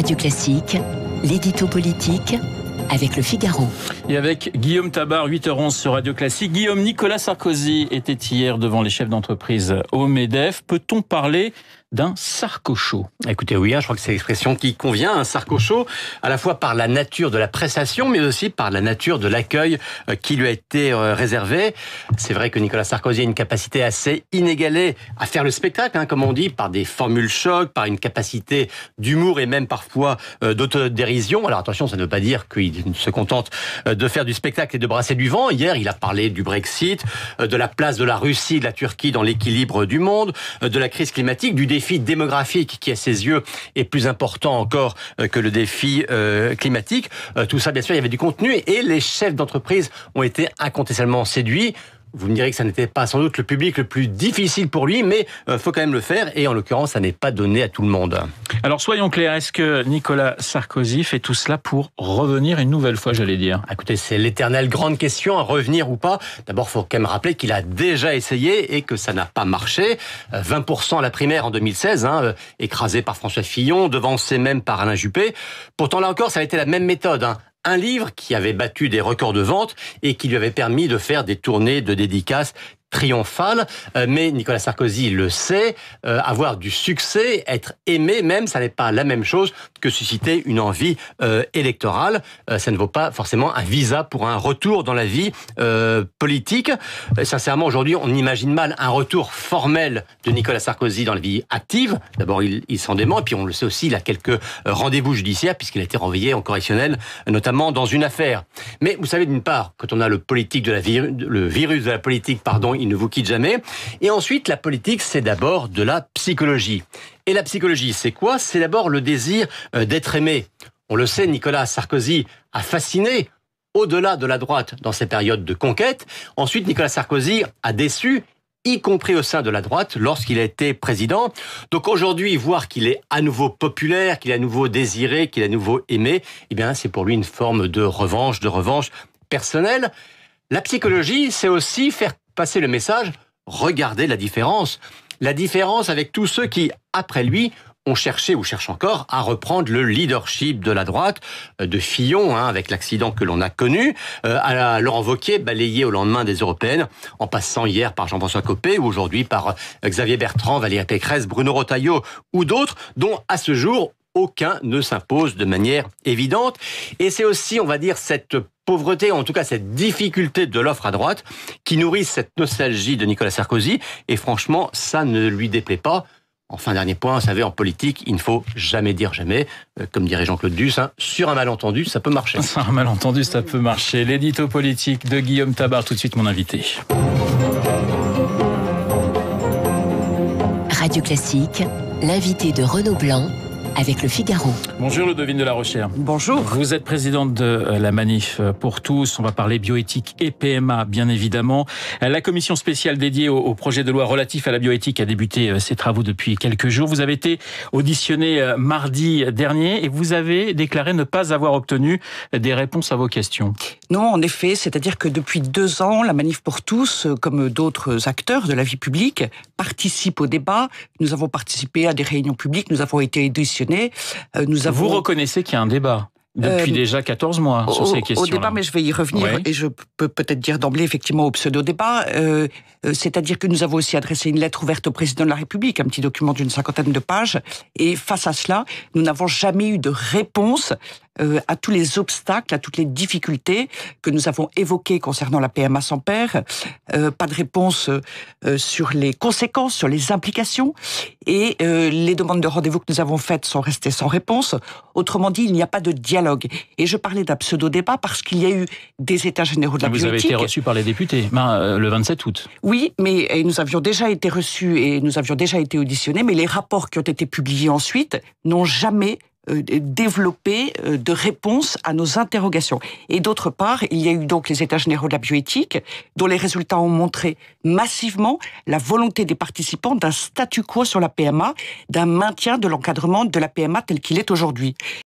Radio Classique, l'édito politique avec Le Figaro. Et avec Guillaume Tabar, 8h11 sur Radio Classique. Guillaume, Nicolas Sarkozy était hier devant les chefs d'entreprise au MEDEF. Peut-on parler d'un sarcochot? Écoutez, oui, je crois que c'est l'expression qui convient, un sarcochot, à la fois par la nature de la prestation, mais aussi par la nature de l'accueil qui lui a été réservé. C'est vrai que Nicolas Sarkozy a une capacité assez inégalée à faire le spectacle, comme on dit, par des formules chocs, par une capacité d'humour et même parfois d'autodérision. Alors attention, ça ne veut pas dire qu'il se contente de faire du spectacle et de brasser du vent. Hier, il a parlé du Brexit, de la place de la Russie et de la Turquie dans l'équilibre du monde, de la crise climatique, du défi démographique qui, à ses yeux, est plus important encore que le défi climatique. Tout ça, bien sûr, il y avait du contenu et les chefs d'entreprise ont été incontestablement séduits. Vous me direz que ça n'était pas sans doute le public le plus difficile pour lui, mais faut quand même le faire. Et en l'occurrence, ça n'est pas donné à tout le monde. Alors soyons clairs, est-ce que Nicolas Sarkozy fait tout cela pour revenir une nouvelle fois, j'allais dire? Écoutez, c'est l'éternelle grande question, à revenir ou pas. D'abord, il faut quand même rappeler qu'il a déjà essayé et que ça n'a pas marché. 20% à la primaire en 2016, écrasé par François Fillon, devancé même par Alain Juppé. Pourtant, là encore, ça a été la même méthode. Un livre qui avait battu des records de vente et qui lui avait permis de faire des tournées de dédicaces triomphale, mais Nicolas Sarkozy le sait, avoir du succès, être aimé même, ça n'est pas la même chose que susciter une envie électorale. Ça ne vaut pas forcément un visa pour un retour dans la vie politique. Sincèrement, aujourd'hui, on imagine mal un retour formel de Nicolas Sarkozy dans la vie active. D'abord, il s'en dément, et puis on le sait aussi, il a quelques rendez-vous judiciaires, puisqu'il a été renvoyé en correctionnel, notamment dans une affaire. Mais vous savez, d'une part, quand on a le virus de la politique, il ne vous quitte jamais. Et ensuite, la politique, c'est d'abord de la psychologie. Et la psychologie, c'est quoi? C'est d'abord le désir d'être aimé. On le sait, Nicolas Sarkozy a fasciné au-delà de la droite dans ces périodes de conquête. Ensuite, Nicolas Sarkozy a déçu, y compris au sein de la droite, lorsqu'il a été président. Donc aujourd'hui, voir qu'il est à nouveau populaire, qu'il est à nouveau désiré, qu'il est à nouveau aimé, eh bien, c'est pour lui une forme de revanche personnelle. La psychologie, c'est aussi faire passer le message, regardez la différence. La différence avec tous ceux qui, après lui, ont cherché ou cherchent encore à reprendre le leadership de la droite, de Fillon, avec l'accident que l'on a connu, à Laurent Wauquiez, balayé au lendemain des européennes, en passant hier par Jean-François Copé, ou aujourd'hui par Xavier Bertrand, Valérie Pécresse, Bruno Retailleau ou d'autres, dont à ce jour, aucun ne s'impose de manière évidente. Et c'est aussi, on va dire, cette pauvreté, en tout cas cette difficulté de l'offre à droite, qui nourrit cette nostalgie de Nicolas Sarkozy. Et franchement, ça ne lui déplaît pas. Enfin, dernier point, vous savez, en politique, il ne faut jamais dire jamais. Comme dirait Jean-Claude Duss, sur un malentendu, ça peut marcher. Sur un malentendu, ça peut marcher. L'édito politique de Guillaume Tabar, tout de suite mon invité. Radio Classique, l'invité de Renaud Blanc avec Le Figaro. Bonjour Ludovine de la Rochère. Bonjour. Vous êtes présidente de la Manif pour tous. On va parler bioéthique et PMA, bien évidemment. La commission spéciale dédiée au projet de loi relatif à la bioéthique a débuté ses travaux depuis quelques jours. Vous avez été auditionné mardi dernier et vous avez déclaré ne pas avoir obtenu des réponses à vos questions. Non, en effet, c'est-à-dire que depuis 2 ans, la Manif pour tous, comme d'autres acteurs de la vie publique, participe au débat. Nous avons participé à des réunions publiques, nous avons été auditionnés. Vous reconnaissez qu'il y a un débat depuis déjà 14 mois sur ces questions. Au débat, mais je vais y revenir, et je peux peut-être dire d'emblée effectivement au pseudo-débat, c'est-à-dire que nous avons aussi adressé une lettre ouverte au président de la République, un petit document d'une 50aine de pages, et face à cela, nous n'avons jamais eu de réponse à tous les obstacles, à toutes les difficultés que nous avons évoquées concernant la PMA sans père, pas de réponse sur les conséquences, sur les implications, et les demandes de rendez-vous que nous avons faites sont restées sans réponse. Autrement dit, il n'y a pas de dialogue. Et je parlais d'un pseudo-débat parce qu'il y a eu des états généraux de la bioéthique. Vous avez été reçu par les députés le 27 août. Oui, mais nous avions déjà été reçus et nous avions déjà été auditionnés, mais les rapports qui ont été publiés ensuite n'ont jamais développer de réponses à nos interrogations. Et d'autre part, il y a eu donc les états généraux de la bioéthique, dont les résultats ont montré massivement la volonté des participants d'un statu quo sur la PMA, d'un maintien de l'encadrement de la PMA tel qu'il est aujourd'hui.